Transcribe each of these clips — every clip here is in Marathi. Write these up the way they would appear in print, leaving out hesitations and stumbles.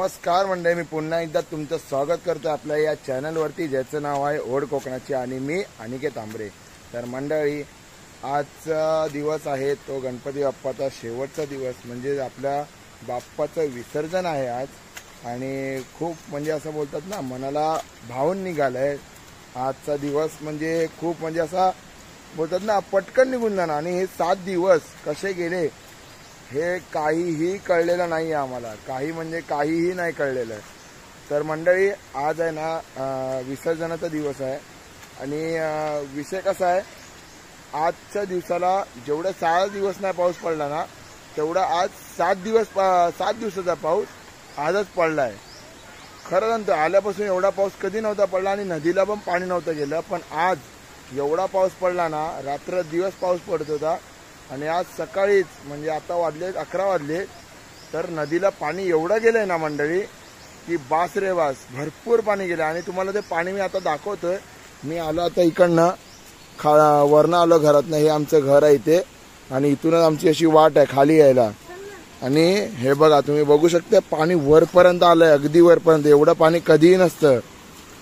नमस्कार मंडळी, मी पुन्हा एकदा तुमचं स्वागत करतो आपल्या या चॅनलवरती, ज्याचं नाव आहे ओढ कोकणाची आणि मी अनिकेत तांबरे। तर मंडळी, आजचा दिवस आहे तो गणपती बाप्पाचा शेवटचा दिवस, म्हणजे आपल्या बाप्पाचं विसर्जन आहे आज। आणि खूप म्हणजे असं बोलतात ना, मनाला भावून निघालंय आजचा दिवस। म्हणजे खूप म्हणजे असा बोलतात ना, पटकन निघून जाणार। आणि हे 7 दिवस कसे गेले हे काहीही कळलेलं नाही आम्हाला, काहीही नाही कळलेलं आहे। तर मंडळी, आज आहे ना विसर्जनाचा दिवस आहे। आणि विषय कसा आहे, आजच्या दिवसाला जेवढे 6 दिवस नाही पाऊस पडला ना, तेवढा आज 7 दिवसाचा पाऊस आजच पडला आहे। खरं सांगतो, आल्यापासून एवढा पाऊस कधी नव्हता पडला आणि नदीला पण पाणी नव्हतं गेलं, पण आज एवढा पाऊस पडला ना, रात्र दिवस पाऊस पडत होता। आणि आज सकाळीच म्हणजे आता वाजले 11 वाजले, तर नदीला पाणी एवढं गेलंय ना मंडळी की बास रे बास, भरपूर पाणी गेलं। आणि तुम्हाला ते पाणी मी आता दाखवतोय। मी आलो आता इकडनं, वरनं आलो घरातनं, हे आमचं घर आहे इथे, आणि इथूनच आमची अशी वाट आहे खाली यायला। आणि हे बघा, तुम्ही बघू शकता पाणी वरपर्यंत आलंय, अगदी वरपर्यंत। एवढं पाणी कधीही नसतं,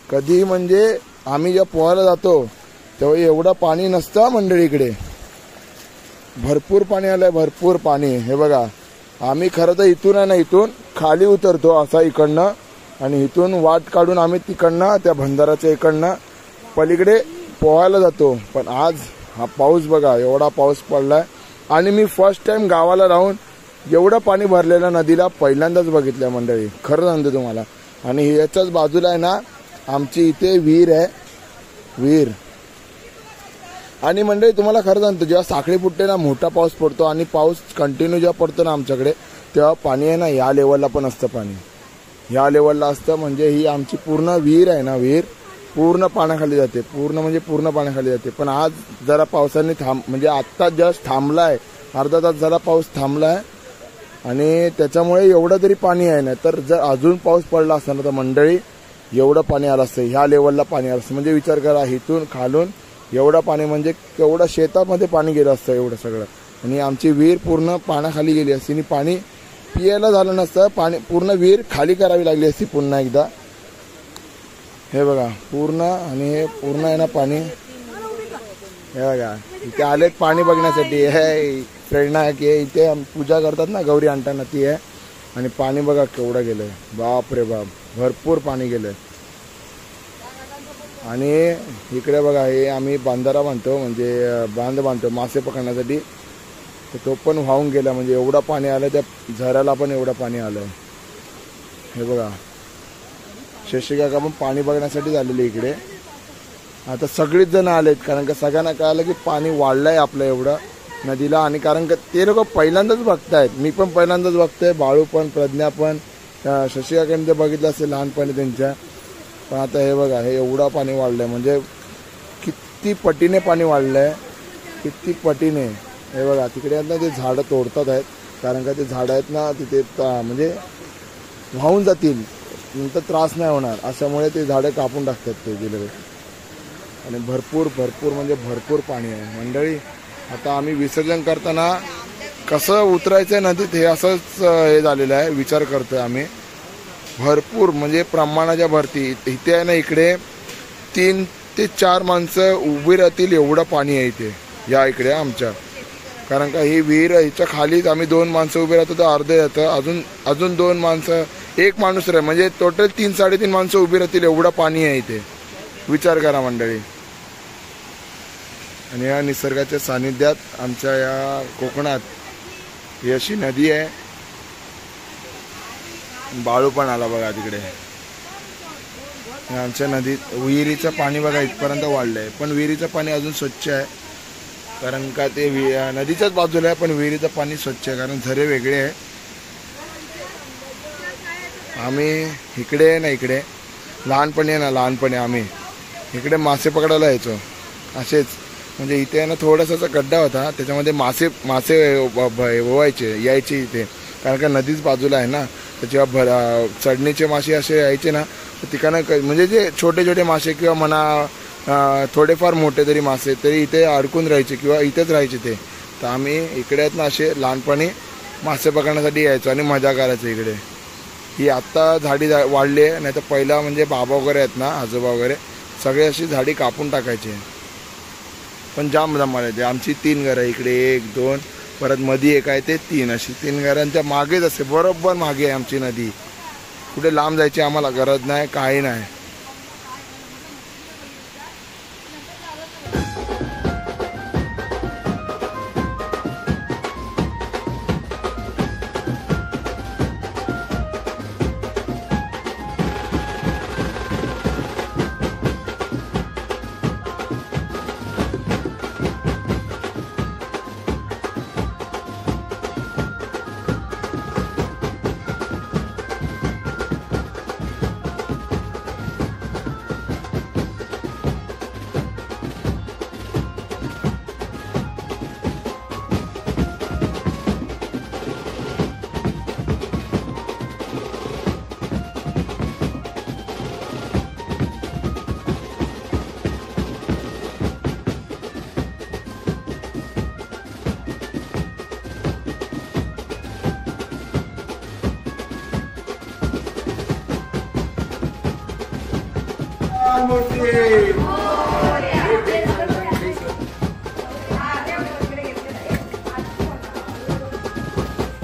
कधी म्हणजे आम्ही जेव्हा पोहायला जातो तेव्हा एवढं पाणी नसतं मंडळी। इकडे भरपूर पाणी आलंय, भरपूर पाणी। हे बघा, आम्ही खरं तर इथून आहे ना, इथून खाली उतरतो असा इकडनं, आणि इथून वाट काढून आम्ही तिकडनं त्या बंधाराच्या इकडनं पलीकडे पोहायला जातो। पण आज हा पाऊस बघा, एवढा पाऊस पडलाय। आणि मी फर्स्ट टाइम गावाला राहून एवढं पाणी भरलेलं नदीला पहिल्यांदाच बघितलं मंडळी, खरं सांगतो तुम्हाला। आणि याच्याच बाजूला आहे ना आमची इथे विहीर आहे, विहीर। आणि मंडळी, तुम्हाला खरं सांगतो, जेव्हा साखळी फुटते ना, मोठा पाऊस पडतो आणि पाऊस कंटिन्यू जेव्हा पडतो ना आमच्याकडे, तेव्हा पाणी आहे ना या लेवलला पण असतं, पाणी या लेवलला असतं। म्हणजे ही आमची पूर्ण विहीर आहे ना, विहीर पूर्ण पाण्याखाली जाते, पूर्ण पाण्याखाली जाते। पण आज जरा पावसाने म्हणजे आत्ता जस्ट थांबलाय, अर्धा तास जरा पाऊस थांबलाय, आणि त्याच्यामुळे एवढं तरी पाणी आहे ना। तर जर अजून पाऊस पडला असता ना तर मंडळी एवढं पाणी आलं असतं, ह्या लेवलला पाणी आलं असतं। म्हणजे विचार करा, इथून खालून एवढं पाणी, म्हणजे केवढं शेतामध्ये पाणी गेलं असतं एवढं सगळं। आणि आमची विहीर पूर्ण पाण्याखाली गेली असती आणि पाणी पियायला झालं नसतं, पाणी पूर्ण विहीर खाली करावी लागली असती पुन्हा एकदा। हे बघा पूर्ण, आणि हे पूर्ण आहे ना पाणी। हे बघा, इथे आलेत पाणी बघण्यासाठी, हे प्रेरणा की इथे पूजा करतात ना गौरी आणताना, ती आहे। आणि पाणी बघा केवढं गेलंय, बाप रे बाप, भरपूर पाणी गेलंय। आणि इकडे बघा, हे आम्ही बांधारा बांधतो, म्हणजे बांध बांधतो मासे पकडण्यासाठी, तर तो पण वाहून गेला। म्हणजे एवढं पाणी आलं, त्या झऱ्याला पण एवढं पाणी आलं। हे बघा, शशी काका पण पाणी बघण्यासाठी झालेले इकडे। आता सगळीच जण आलेत, कारण का सगळ्यांना कळालं की पाणी वाढलंय आपलं एवढं नदीला। आणि कारण का ते लोक पहिल्यांदाच बघतायत, मी पण पहिल्यांदाच बघतोय, बाळू पण, प्रज्ञा पण, शशी काकांनी ते बघितलं असेल लहानपणी त्यांच्या। पण आता हे बघा, हे एवढं पाणी वाढलंय, म्हणजे किती पटीने पाणी वाढलंय, किती पटीने। हे बघा, तिकडे ना ते झाडं तोडतात आहेत, कारण का ते झाडं आहेत ना तिथे म्हणजे वाहून जातील, नंतर त्रास नाही होणार, अशामुळे ते झाडं कापून टाकतात ते गेले। आणि भरपूर म्हणजे भरपूर पाणी आहे मंडळी। आता आम्ही विसर्जन करताना कसं उतरायचं नदीत हे असंच हे झालेलं आहे, विचार करतोय आम्ही। भरपूर म्हणजे प्रमाणाच्या भरती इथे आहे ना, इकडे 3 ते 4 माणसं उभी राहतील एवढं पाणी आहे इथे या इकडे आमच्या। कारण का ही विहीर, हिच्या खालीच आम्ही 2 माणसं उभे राहतो, तर अर्धे येतं, अजून 2 माणसं, 1 माणूस राहील, म्हणजे टोटल 3-3.5 माणसं उभी राहतील एवढं पाणी आहे इथे, विचार करा मंडळी। आणि या निसर्गाच्या सानिध्यात आमच्या या कोकणात ही अशी नदी आहे। बाळू पण आला बघा तिकडे, आमच्या नदीत विहिरीचं पाणी बघा इथपर्यंत वाढलंय। पण विहिरीचं पाणी अजून स्वच्छ आहे, कारण का ते नदीच्याच बाजूला आहे, पण विहिरीचं पाणी स्वच्छ आहे, कारण झरे वेगळे आहे। आम्ही इकडे ना, इकडे लहानपणी आम्ही इकडे मासे पकडायला यायचो असेच। म्हणजे इथे ना थोडासा गड्डा होता, त्याच्यामध्ये मासे यायचे इथे, कारण का नदीच बाजूला आहे ना। तर जेव्हा चढणीचे मासे असे यायचे ना, तर तिकडनं म्हणजे जे छोटे छोटे मासे किंवा म्हणा थोडेफार मोठे तरी मासे तरी इथे अडकून राहायचे किंवा इथेच राहायचे ते। तर आम्ही इकडे आहेत ना असे लहानपणी मासे पकडण्यासाठी यायचो आणि मजा करायचो इकडे। ही आत्ता झाडी वाढली आहे, नाही तर पहिला म्हणजे बाबा वगैरे आहेत ना, आजोबा वगैरे सगळे अशी झाडी कापून टाकायचे. पण जाम धमाल येते. आमची 3 घरं इकडे, 1 2 परत मधी एक आहे ते 3, अशी 3 घरांच्या मागेच असते, बरोबर मागे आहे आमची नदी. कुठे लांब जायची आम्हाला गरज नाही, काही नाही.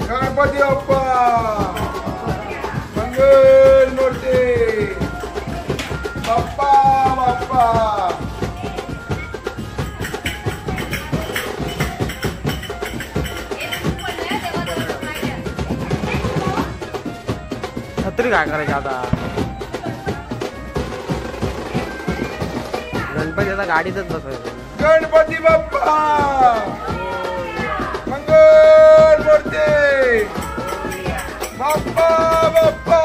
गणपती बाप्पा मंगल मूर्ती बाप्पा बाप्पा. छत्री काय करायची आता? गणपती आता गाडीतच बसवायचं. गणपती बाप्पा मंगल मूर्ती बाप्पा बाप्पा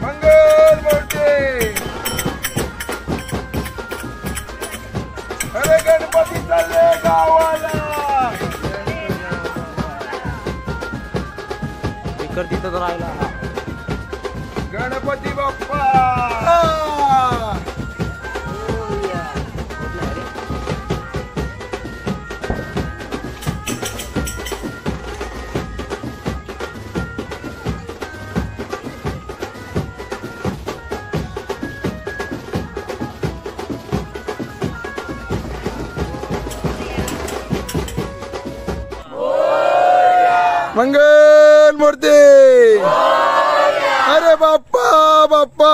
मंगल मूर्ती. अरे गणपती चालले गावाला. इकडे तिथं राहिला गणपती बाप्पा. मंगल मूर्ती. अरे बाप्पा बाप्पा.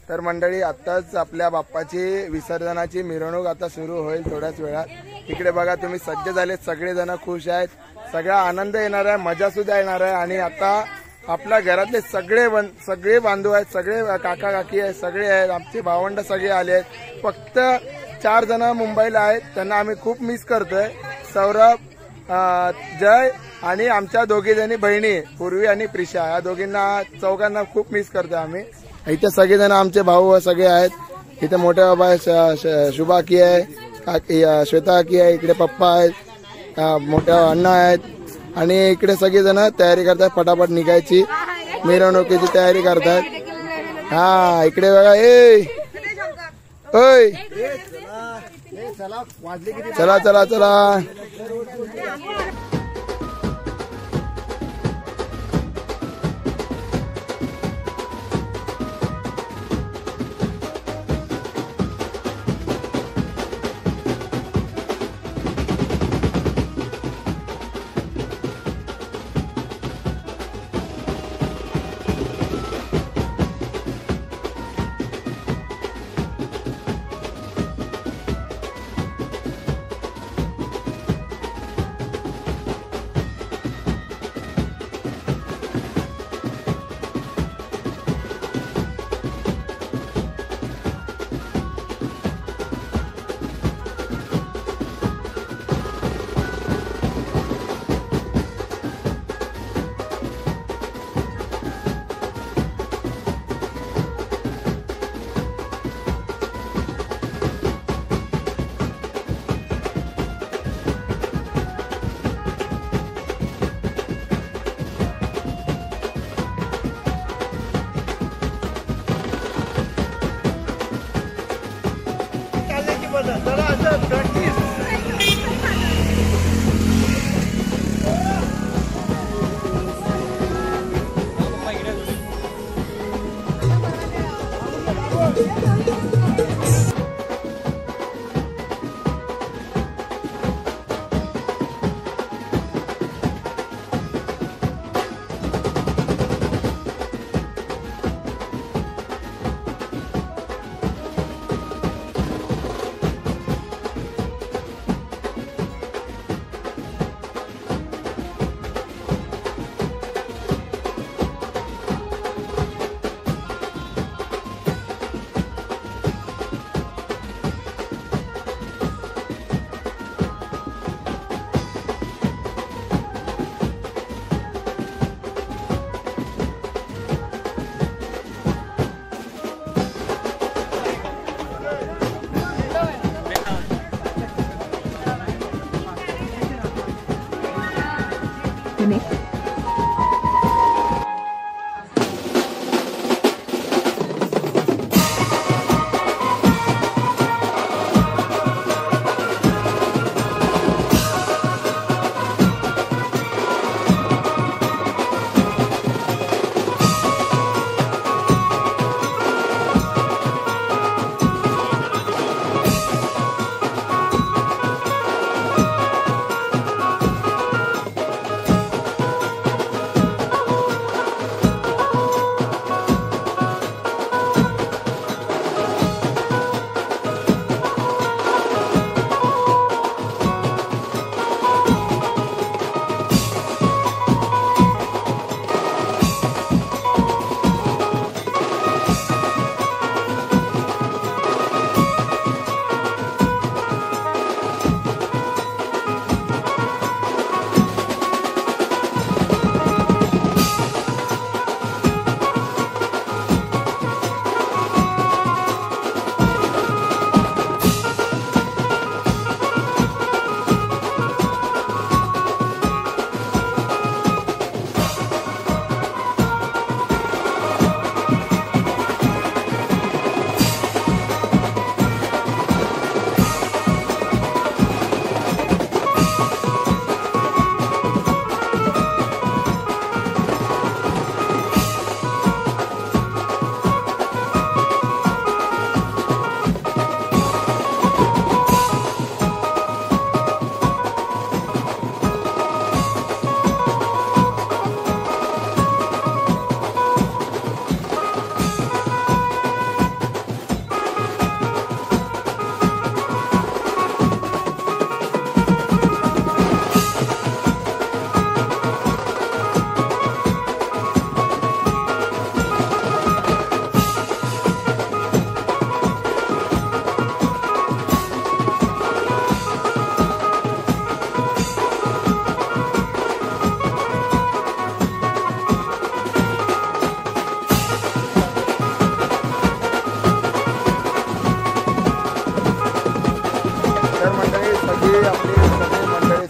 तर मंडळी आत्ताच आपल्या बाप्पाची विसर्जनाची मिरवणूक आता सुरू होईल थोड्याच वेळात. इकडे बघा तुम्ही सज्ज झाले, सगळेजण खुश आहेत, सगळा आनंद येणार आहे, मजा सुद्धा येणार आहे. आणि आता आपल्या घरातले सगळे बांधव आहेत, सगळे काका काकी आहेत, सगळे आहेत, आमचे भावंड सगळे आले आहेत. फक्त 4 जण मुंबईला आहेत, त्यांना आम्ही खूप मिस करतोय. सौरभ, जय आणि आमच्या 2 जणी बहिणी पूर्वी आणि प्रिशा, या दोघींना 4घांना खूप मिस करतोय आम्ही. इथे सगळेजण आमचे भाऊ सगळे आहेत. इथे मोठे बाबा शुभा की आहे, काकी श्वेता की आहे, इकडे पप्पा आहेत, मोठ्या अण्णा आहेत आणि इकडे सगळेजण तयारी करतात, पटापट निघायची मिरवणुकीची तयारी करतात. हा इकडे बघा. ओय चला चला चला.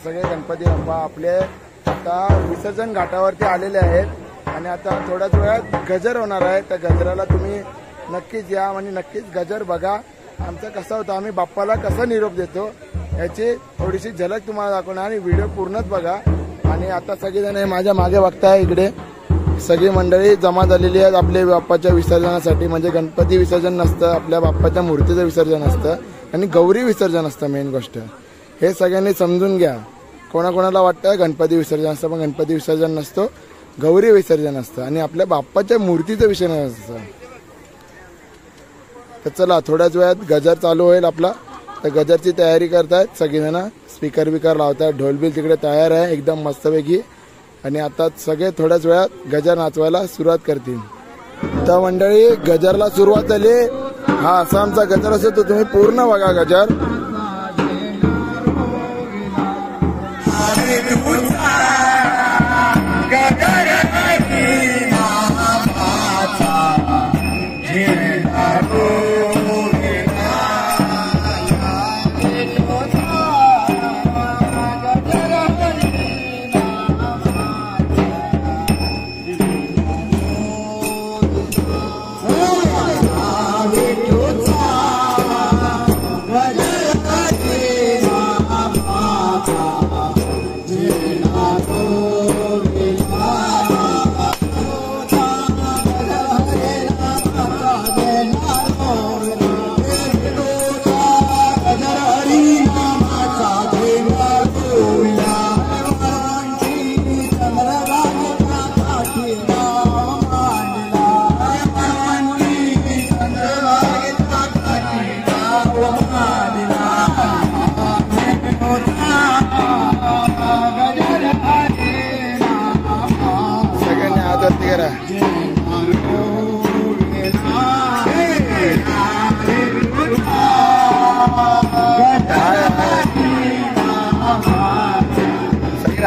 सगळे गणपती बाप्पा आपले आता विसर्जन घाटावरती आलेले आहेत आणि आता थोड्याच वेळात गजर होणार आहे. त्या गजराला तुम्ही नक्कीच या आणि नक्कीच गजर बघा. आमचं कसं होतं, आम्ही बाप्पाला कसा निरोप देतो याची थोडीशी झलक तुम्हाला दाखवणार आणि व्हिडिओ पूर्णच बघा. आणि आता सगळेजण माझ्या मागे बघताय, इकडे सगळी मंडळी जमा झालेली आहेत आपल्या बाप्पाच्या विसर्जनासाठी. म्हणजे गणपती विसर्जन नसतं, आपल्या बाप्पाच्या मूर्तीचं विसर्जन असतं आणि गौरी विसर्जन असतं. मेन गोष्ट हे सगळ्यांनी समजून घ्या. कोणाकोणाला वाटतं गणपती विसर्जन असतं, पण गणपती विसर्जन नसतो, गौरी विसर्जन असतं आणि आपल्या बाप्पाच्या मूर्तीचं विसर्जन असतं. तर चला थोड्याच वेळात गजर चालू होईल आपला. तर गजरची तयारी करतायत सगळेजण, स्पीकर बिकर लावतायत, ढोलबिल तिकडे तयार आहे एकदम मस्तपैकी. आणि आता सगळे थोड्याच वेळात गजर नाचवायला सुरुवात करतील. तर मंडळी गजरला सुरुवात झाली. हा असा आमचा गजर असतो, तो तुम्ही पूर्ण बघा गजर.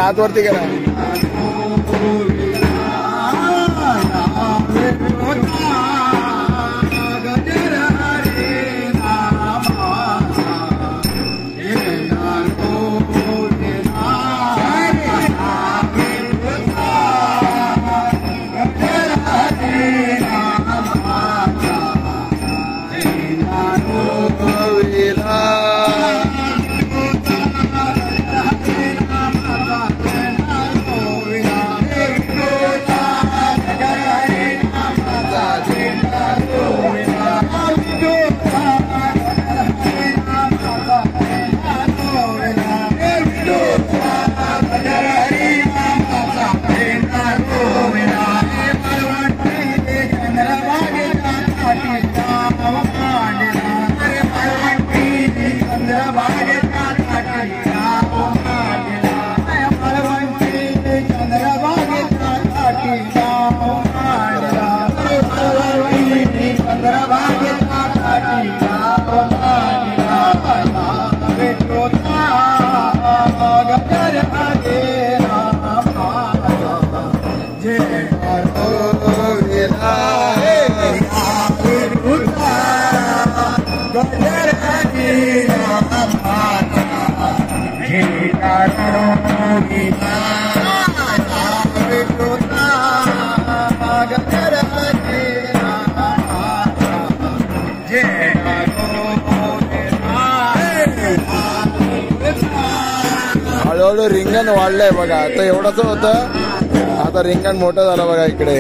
हात वरती करा. हळूहळू रिंगण वाढलंय बघा. आता एवढंच होतं, आता रिंगण मोठं झालं बघा इकडे.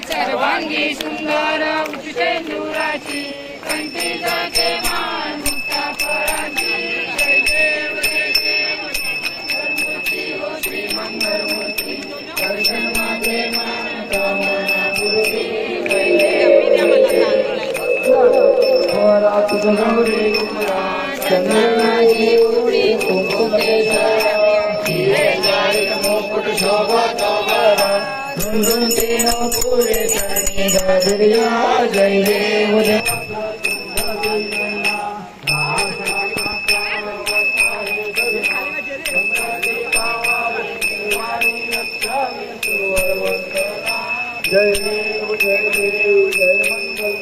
सर्वांगी सुंदर उच्चेंदुराची कंठी जाते मान मुक्ता फळांची जय देव जय देव मूर्ती हो श्री मंगल मूर्ती दर्शन मागे मान कामना पूर्ती जय देव गौरी चंद्रनाची उडी कुंकुम हिरे जाई मुकुट शोभा तोबरा तीन पुरे चरणी दरिया जय देव जय देव जय देव जय मंगल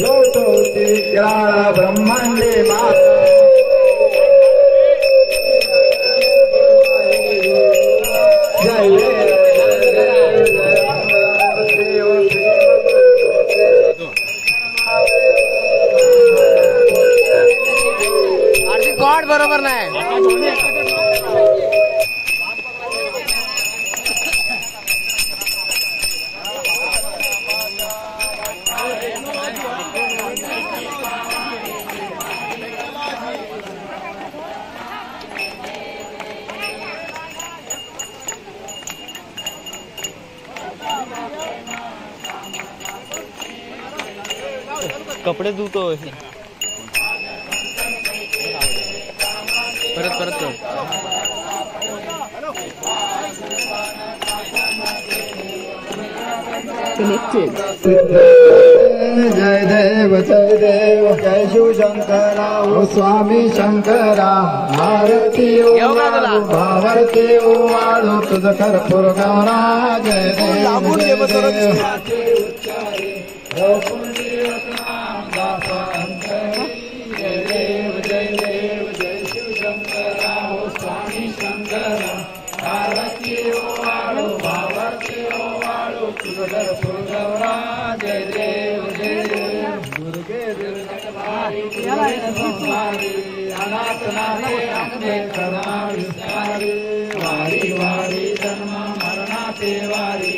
लोटोती ज्ञान ब्रह्मांडे मा जय आरती गॉड बरोबर नाही कपडे धुतोय परत परत कर Connected. जय देव जय शिव शंकरा ओ स्वामी शंकरा भारती ओ भारती ओ वाळू तुझ कर्पूर गौरा जय देव जय देव जय शिव शंकरा ओ स्वामी शंकरा भारती ओ वाळू भारती ओ वाळू तुझ कर्पूर गौरा जय देव दुर्गे दुर्गतवारी अनाथ नाथे अंबे करुणा विस्तारी वारी वारी जन्म मरणाचे वारी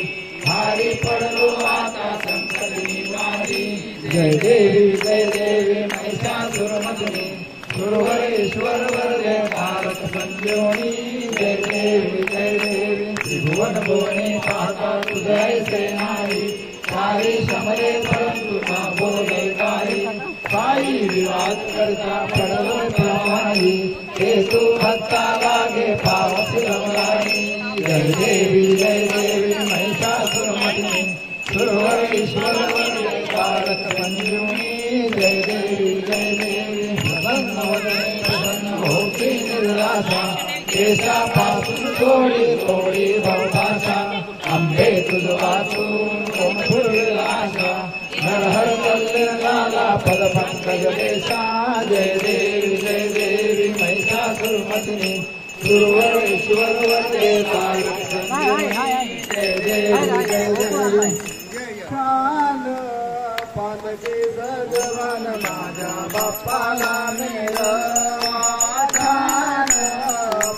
भारी पडलो आता संकटनी वारी जय देवी महिषासुरमर्दिनी सुरवरेश्वर वरदे भारत संजीवनी जय देवी त्रिभुवन भुवने पाहता तुझे सेनाई सारी समरे परंतु ना बोले काही विवाद करता पडलो प्रमाणी हे तू भक्ता लागे पावसी रमलानी जय देवी महिषासुरमर्दिनी सुरवरेश्वर वरदे भारत संजीवनी जय देवी प्रसन्न होती निर्राशा केशापासून थोडी भवभाषा अंबे तुझ वाचून कोमफुरलाशा नरहर कल्याणाला पद पंकज देशा जय देवी महिषासुरमर्दिनी सुरवरेश्वर वरदे भारत संजीवनी जय देवी पालकी सजवान माझ्या बाप्पाला मेरा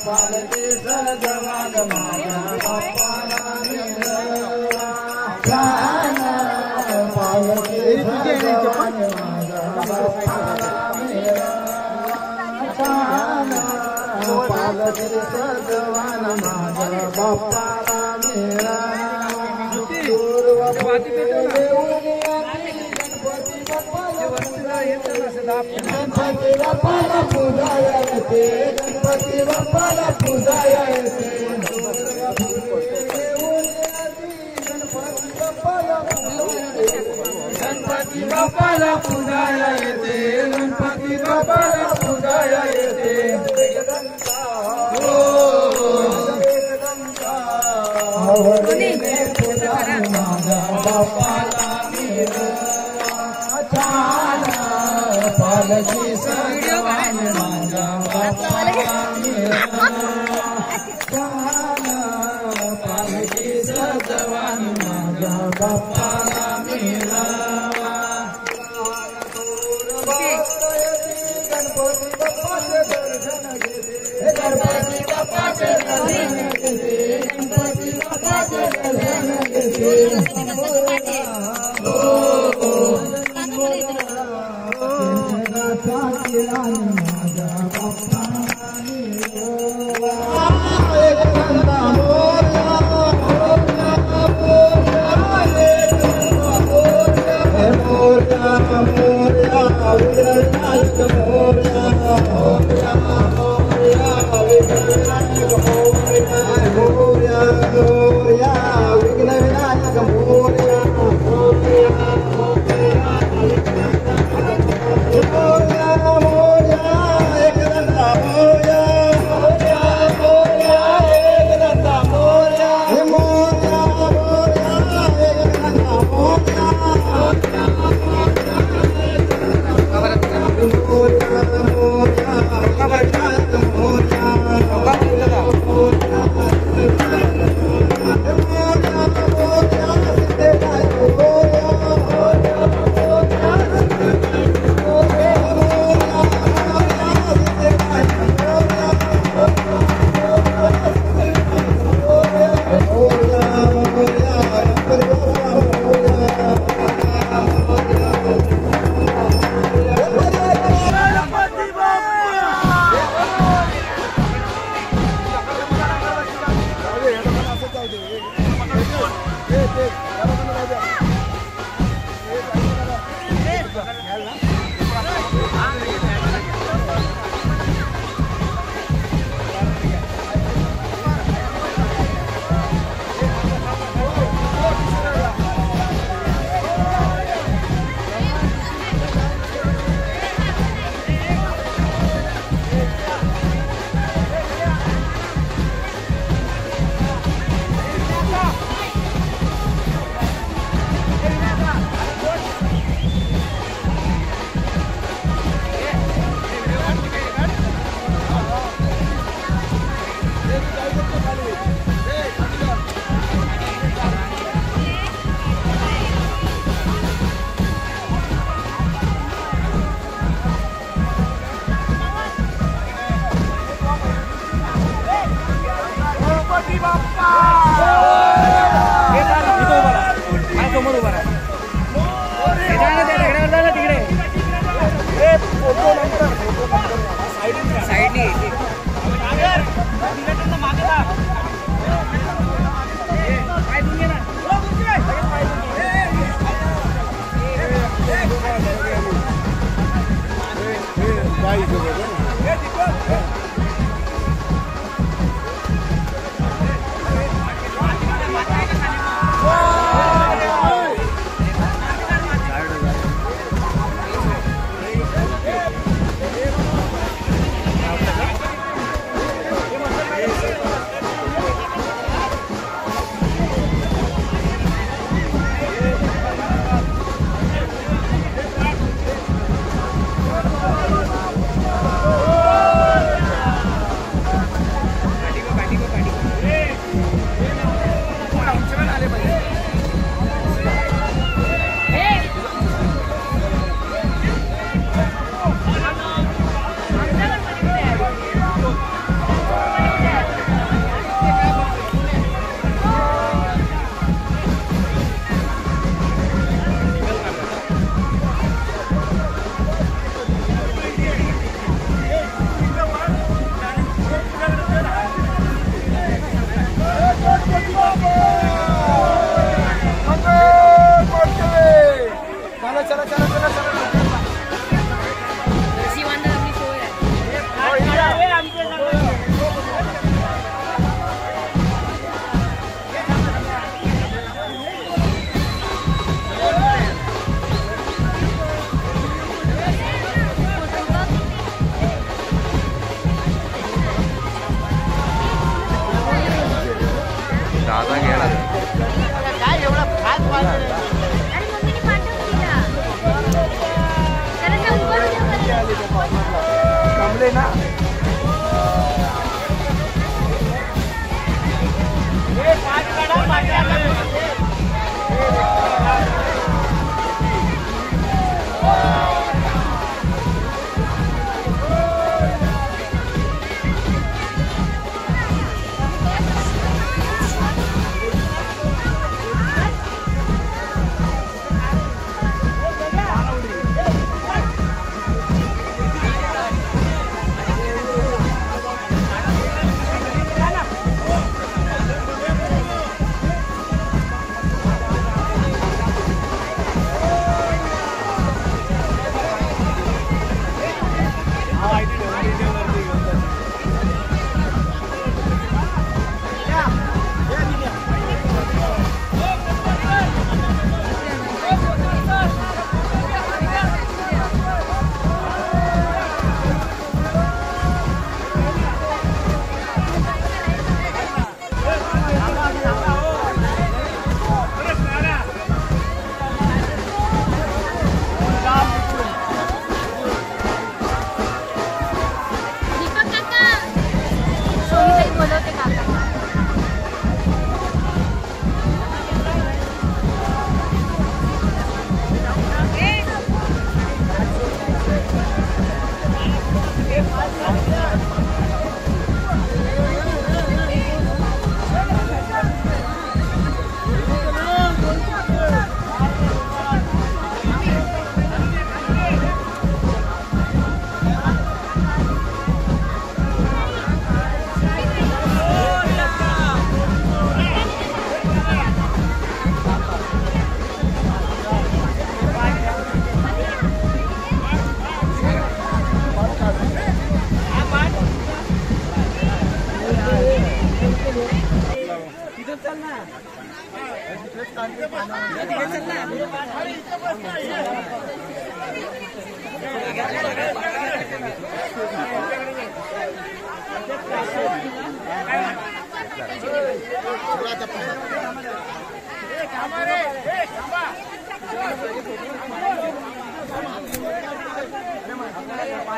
पालकी सजवान माझ्या बाप्पाला मेरा पालकी सजवान माझ्या बाप्पाला मेरा पालकी सजवान माझ्या बाप्पाला मेरा गणपती बाप्पाला पूजाया येते गणपती बाप्पाला पूजाया येते गणपती बाप्पाला पूजाया येते गणपती बाप्पाला पूजाया येते माझा बाप्पाला पालकी सजवान माझा बाप्पाला पालकी सजवान माझा बाप्पाला गणपती बाप्पाचे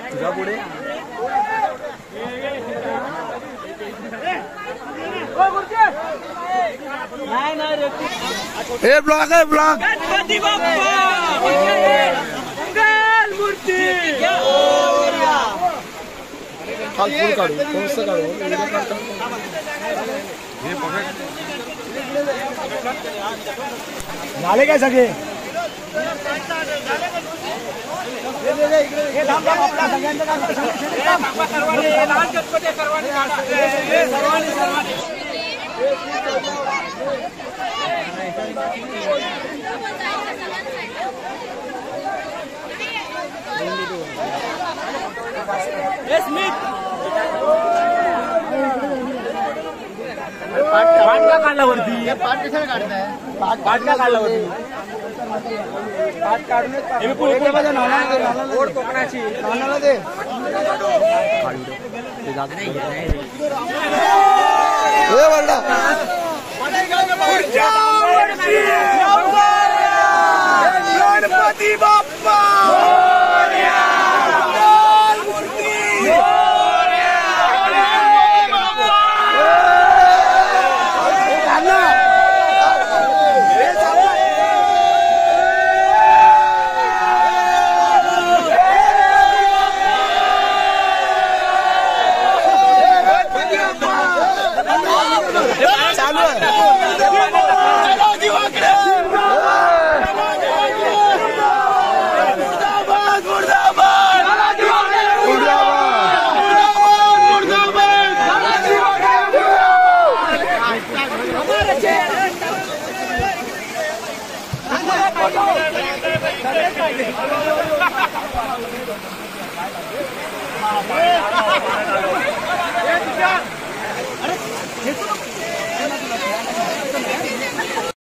तुझ्या पुढे हे ब्लॉग आहे ब्लॉग काढू काढू झाले काय सगळे पाठ का काढला वरती पाठ कशाला काढताय पाठ का काढला वरती पाठ काढून ओढ कोकणाची नानाला दे गणपती बाप्पा चालू आहे